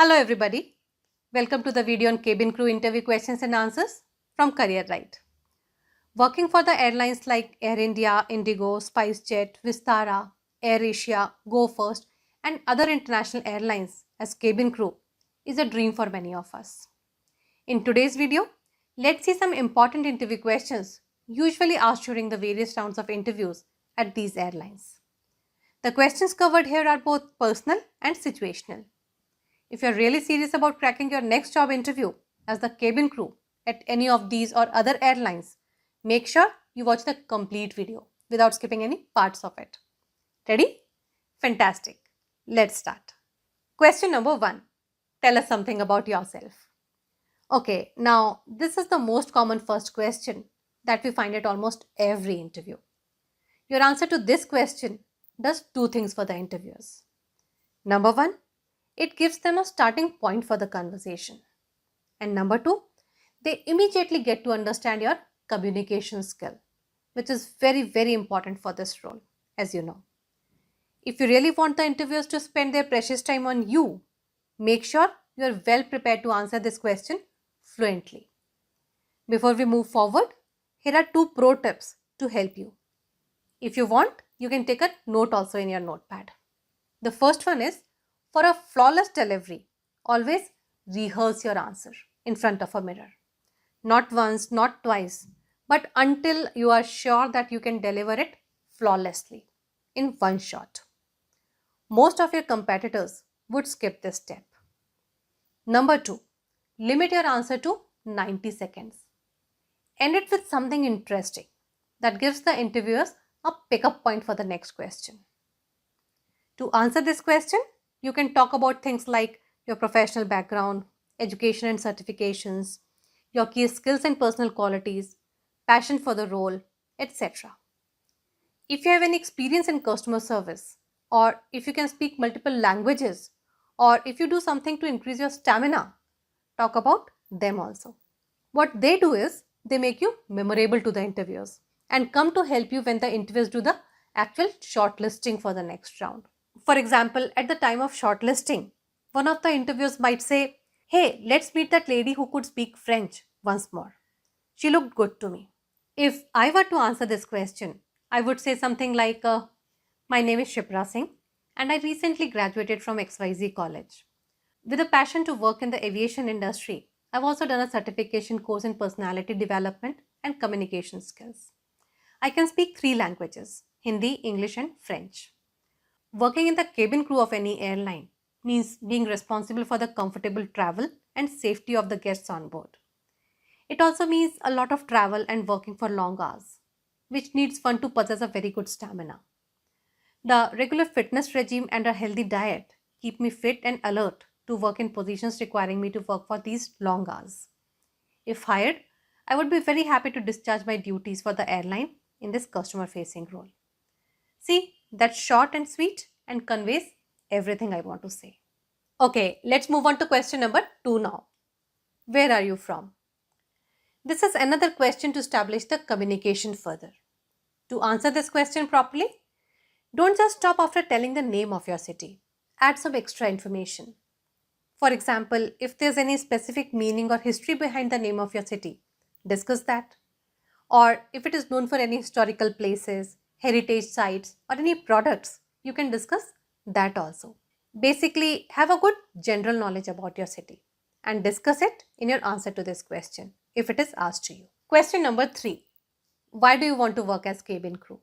Hello everybody. Welcome to the video on cabin crew interview questions and answers from Career Right. Working for the airlines like Air India, Indigo, SpiceJet, Vistara, Air Asia, Go First and other international airlines as cabin crew is a dream for many of us. In today's video, let's see some important interview questions usually asked during the various rounds of interviews at these airlines. The questions covered here are both personal and situational. If you're really serious about cracking your next job interview as the cabin crew at any of these or other airlines, make sure you watch the complete video without skipping any parts of it. Ready? Fantastic. Let's start. Question number 1. Tell us something about yourself. Okay, now this is the most common first question that we find at almost every interview. Your answer to this question does two things for the interviewers. Number 1, it gives them a starting point for the conversation. And number 2, they immediately get to understand your communication skill, which is very important for this role, as you know. If you really want the interviewers to spend their precious time on you, make sure you are well prepared to answer this question fluently. Before we move forward, here are 2 pro tips to help you. If you want, you can take a note also in your notepad. The first one is, for a flawless delivery, always rehearse your answer in front of a mirror. Not once, not twice, but until you are sure that you can deliver it flawlessly in one shot. Most of your competitors would skip this step. Number 2, limit your answer to 90 seconds. End it with something interesting that gives the interviewers a pickup point for the next question. To answer this question, you can talk about things like your professional background, education and certifications, your key skills and personal qualities, passion for the role, etc. If you have any experience in customer service, or if you can speak multiple languages, or if you do something to increase your stamina, talk about them also. What they do is they make you memorable to the interviewers and come to help you when the interviewers do the actual shortlisting for the next round. For example, at the time of shortlisting, one of the interviewers might say, "Hey, let's meet that lady who could speak French once more. She looked good to me." If I were to answer this question, I would say something like, "My name is Shipra Singh and I recently graduated from XYZ college. With a passion to work in the aviation industry, I've also done a certification course in personality development and communication skills. I can speak 3 languages, Hindi, English and French. Working in the cabin crew of any airline means being responsible for the comfortable travel and safety of the guests on board. It also means a lot of travel and working for long hours, which needs one to possess a very good stamina. The regular fitness regime and a healthy diet keep me fit and alert to work in positions requiring me to work for these long hours. If hired, I would be very happy to discharge my duties for the airline in this customer facing role." See, that's short and sweet and conveys everything I want to say. Okay, let's move on to question number 2 now. Where are you from? This is another question to establish the communication further. To answer this question properly, don't just stop after telling the name of your city. Add some extra information. For example, if there's any specific meaning or history behind the name of your city, discuss that. Or if it is known for any historical places, heritage sites, or any products, you can discuss that also. Basically, have a good general knowledge about your city and discuss it in your answer to this question if it is asked to you. Question number 3. Why do you want to work as cabin crew?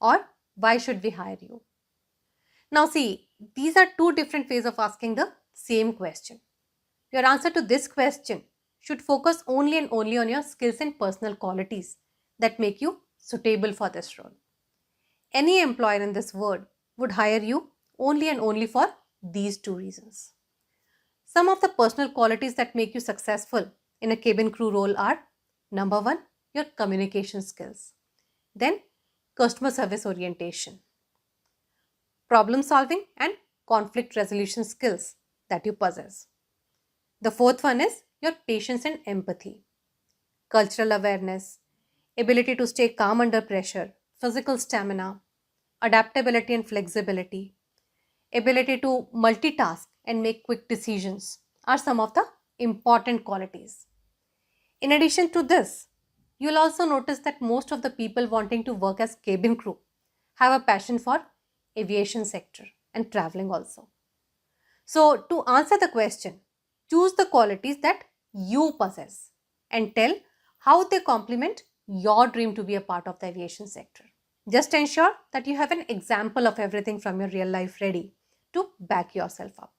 Or why should we hire you? Now see, these are 2 different ways of asking the same question. Your answer to this question should focus only and only on your skills and personal qualities that make you suitable for this role. Any employer in this world would hire you only and only for these 2 reasons. Some of the personal qualities that make you successful in a cabin crew role are: number 1, your communication skills, then customer service orientation, problem solving and conflict resolution skills that you possess. The 4th one is your patience and empathy, cultural awareness, ability to stay calm under pressure, physical stamina, adaptability and flexibility, ability to multitask and make quick decisions are some of the important qualities. In addition to this, you'll also notice that most of the people wanting to work as cabin crew have a passion for aviation sector and traveling also. So to answer the question, choose the qualities that you possess and tell how they complement your dream to be a part of the aviation sector. Just ensure that you have an example of everything from your real life ready to back yourself up.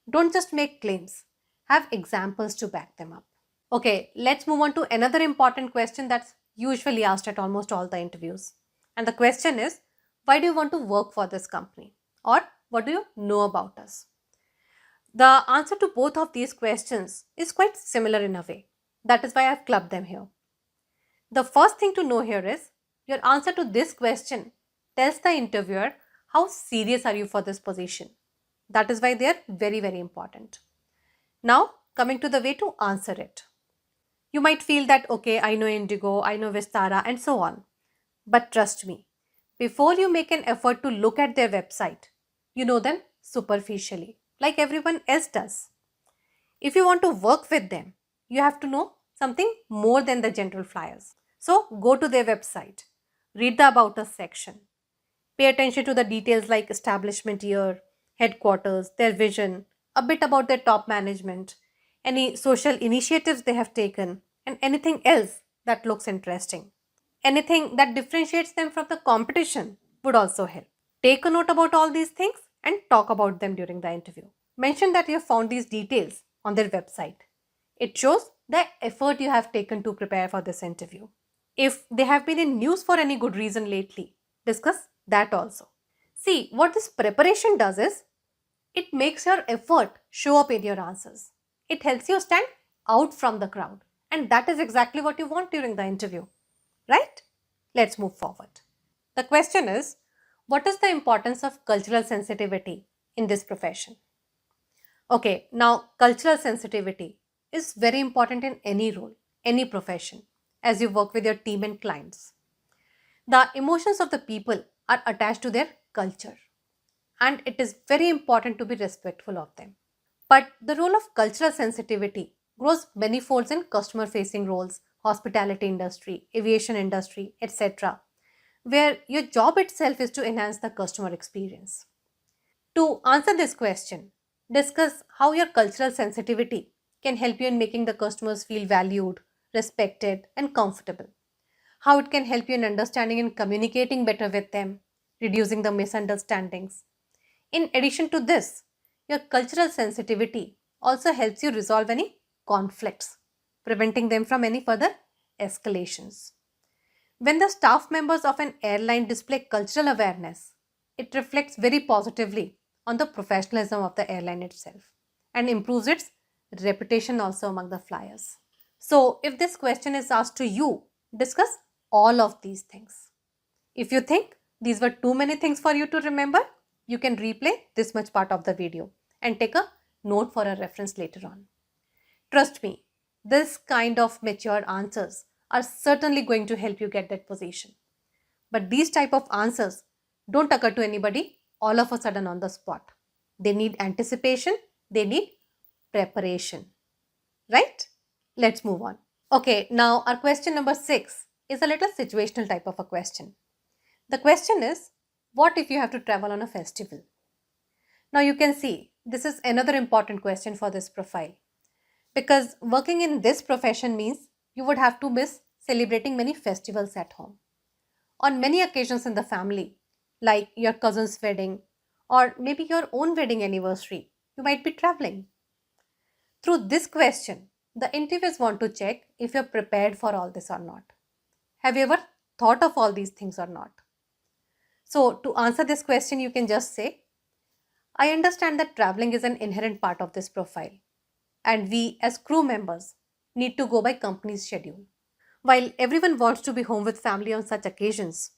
Don't just make claims, have examples to back them up. Okay, let's move on to another important question that's usually asked at almost all the interviews. And the question is, why do you want to work for this company? Or what do you know about us? The answer to both of these questions is quite similar in a way. That is why I've clubbed them here. The first thing to know here is your answer to this question tells the interviewer how serious are you for this position. That is why they are very, very important. Now, coming to the way to answer it. You might feel that, okay, I know Indigo, I know Vistara, and so on. But trust me, before you make an effort to look at their website, you know them superficially, like everyone else does. If you want to work with them, you have to know something more than the general flyers. So go to their website, read the About Us section, pay attention to the details like establishment year, headquarters, their vision, a bit about their top management, any social initiatives they have taken, and anything else that looks interesting. Anything that differentiates them from the competition would also help. Take a note about all these things and talk about them during the interview. Mention that you have found these details on their website. It shows the effort you have taken to prepare for this interview. If they have been in news for any good reason lately, discuss that also. See, what this preparation does is it makes your effort show up in your answers. It helps you stand out from the crowd, and that is exactly what you want during the interview, right? Let's move forward. The question is, what is the importance of cultural sensitivity in this profession? Okay, now cultural sensitivity is very important in any role, any profession, as you work with your team and clients. The emotions of the people are attached to their culture, and it is very important to be respectful of them. But the role of cultural sensitivity grows many folds in customer facing roles, hospitality industry, aviation industry, etc., where your job itself is to enhance the customer experience. To answer this question, discuss how your cultural sensitivity can help you in making the customers feel valued, respected, and comfortable. How it can help you in understanding and communicating better with them, reducing the misunderstandings. In addition to this, your cultural sensitivity also helps you resolve any conflicts, preventing them from any further escalations. When the staff members of an airline display cultural awareness, it reflects very positively on the professionalism of the airline itself and improves its reputation also among the flyers. So, if this question is asked to you, discuss all of these things. If you think these were too many things for you to remember, you can replay this much part of the video and take a note for a reference later on. Trust me, this kind of mature answers are certainly going to help you get that position. But these type of answers don't occur to anybody all of a sudden on the spot. They need anticipation, they need preparation. Right? Let's move on. Okay, now our question number 6 is a little situational type of a question. The question is, what if you have to travel on a festival? Now you can see this is another important question for this profile because working in this profession means you would have to miss celebrating many festivals at home. On many occasions in the family, like your cousin's wedding or maybe your own wedding anniversary, you might be traveling. Through this question, the interviewers want to check if you're prepared for all this or not. Have you ever thought of all these things or not? So, to answer this question, you can just say, I understand that traveling is an inherent part of this profile, and we as crew members need to go by company's schedule. While everyone wants to be home with family on such occasions,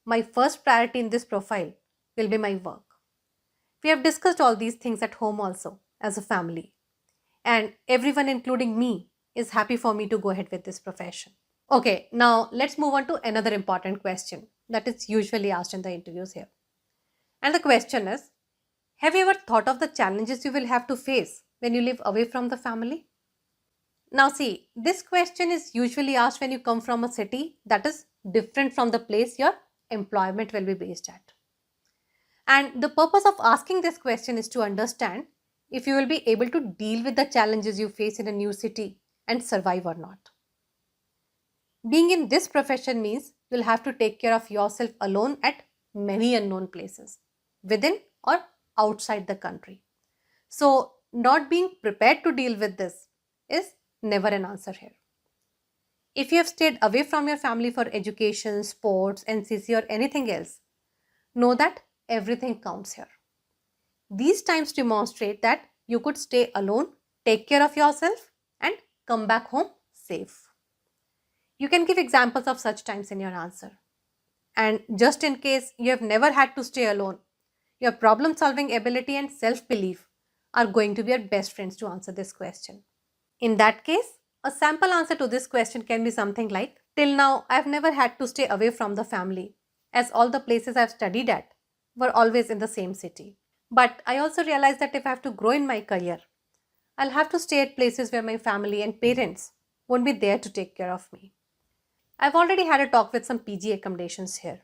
my first priority in this profile will be my work. We have discussed all these things at home also as a family, and everyone, including me, is happy for me to go ahead with this profession. Okay, now let's move on to another important question that is usually asked in the interviews here. And the question is, Have you ever thought of the challenges you will have to face when you live away from the family? Now, see, this question is usually asked when you come from a city that is different from the place your employment will be based at. And the purpose of asking this question is to understand if you will be able to deal with the challenges you face in a new city and survive or not. Being in this profession means you'll have to take care of yourself alone at many unknown places, within or outside the country. So, not being prepared to deal with this is never an answer here. If you have stayed away from your family for education, sports, NCC, or anything else, know that everything counts here. These times demonstrate that you could stay alone, take care of yourself, and come back home safe. You can give examples of such times in your answer. And just in case you have never had to stay alone, your problem solving ability and self belief are going to be your best friends to answer this question. In that case, a sample answer to this question can be something like, till now, I've never had to stay away from the family, as all the places I've studied at were always in the same city. But I also realized that if I have to grow in my career, I'll have to stay at places where my family and parents won't be there to take care of me. I've already had a talk with some PG accommodations here.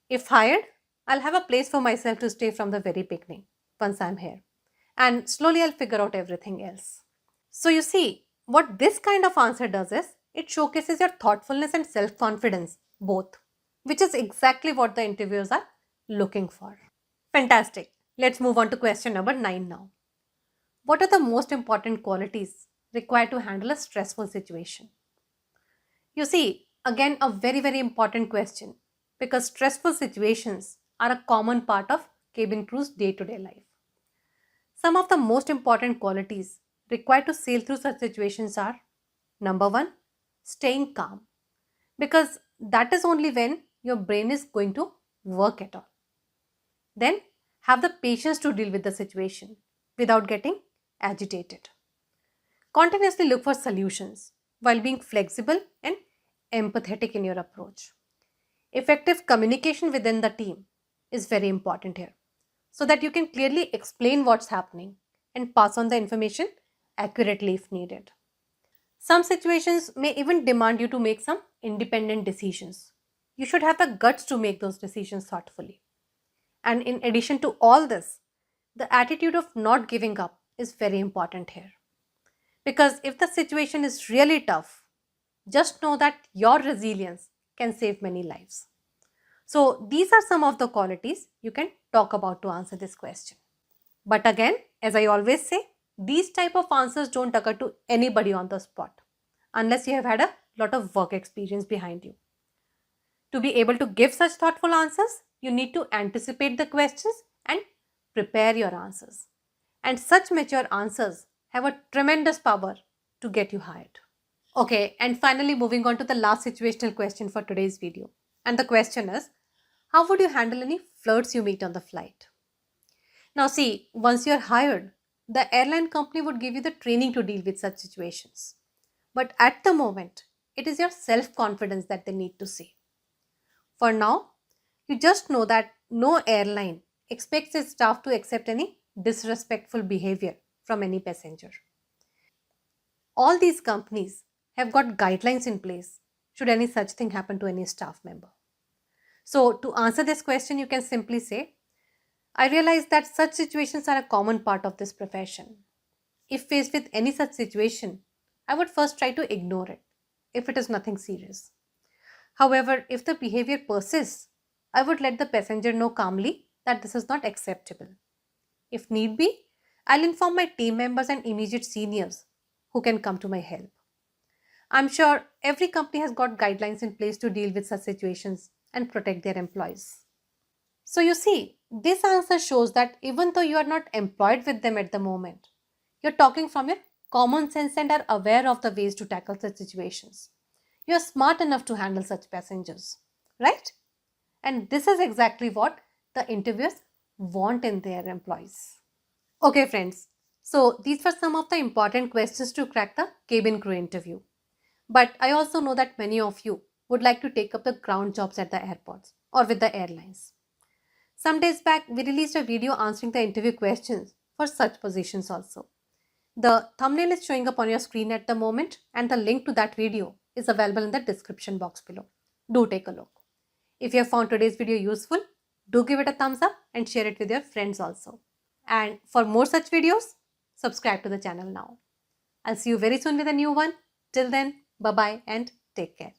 If hired, I'll have a place for myself to stay from the very beginning once I'm here. And slowly I'll figure out everything else. So you see, what this kind of answer does is it showcases your thoughtfulness and self confidence, both, which is exactly what the interviewers are looking for. Fantastic. Let's move on to question number 9 now. What are the most important qualities required to handle a stressful situation? You see, again, a very important question because stressful situations are a common part of cabin crew's day to day life. Some of the most important qualities required to sail through such situations are number one, staying calm because that is only when your brain is going to work at all. Then, have the patience to deal with the situation without getting agitated. Continuously look for solutions while being flexible and empathetic in your approach. Effective communication within the team is very important here so that you can clearly explain what's happening and pass on the information accurately if needed. Some situations may even demand you to make some independent decisions. You should have the guts to make those decisions thoughtfully. And in addition to all this, the attitude of not giving up is very important here. Because if the situation is really tough, just know that your resilience can save many lives. So, these are some of the qualities you can talk about to answer this question. But again, as I always say, these type of answers don't occur to anybody on the spot unless you have had a lot of work experience behind you. To be able to give such thoughtful answers, you need to anticipate the questions and prepare your answers. And such mature answers have a tremendous power to get you hired. Okay, and finally moving on to the last situational question for today's video. And the question is, how would you handle any flirts you meet on the flight? Now see, once you're hired, the airline company would give you the training to deal with such situations. But at the moment, it is your self-confidence that they need to see. For now, you just know that no airline expects its staff to accept any disrespectful behavior from any passenger. All these companies have got guidelines in place should any such thing happen to any staff member. So, to answer this question, you can simply say, I realize that such situations are a common part of this profession. If faced with any such situation, I would first try to ignore it if it is nothing serious. However, if the behavior persists, I would let the passenger know calmly that this is not acceptable. If need be, I'll inform my team members and immediate seniors who can come to my help. I'm sure every company has got guidelines in place to deal with such situations and protect their employees. So you see, this answer shows that even though you are not employed with them at the moment, you're talking from your common sense and are aware of the ways to tackle such situations. You're smart enough to handle such passengers, right? And this is exactly what the interviewers want in their employees. Okay, friends. So these were some of the important questions to crack the cabin crew interview. But I also know that many of you would like to take up the ground jobs at the airports or with the airlines. Some days back, we released a video answering the interview questions for such positions also. The thumbnail is showing up on your screen at the moment, and the link to that video is available in the description box below. Do take a look. If you have found today's video useful, do give it a thumbs up and share it with your friends also. And for more such videos, subscribe to the channel now. I'll see you very soon with a new one. Till then, bye bye and take care.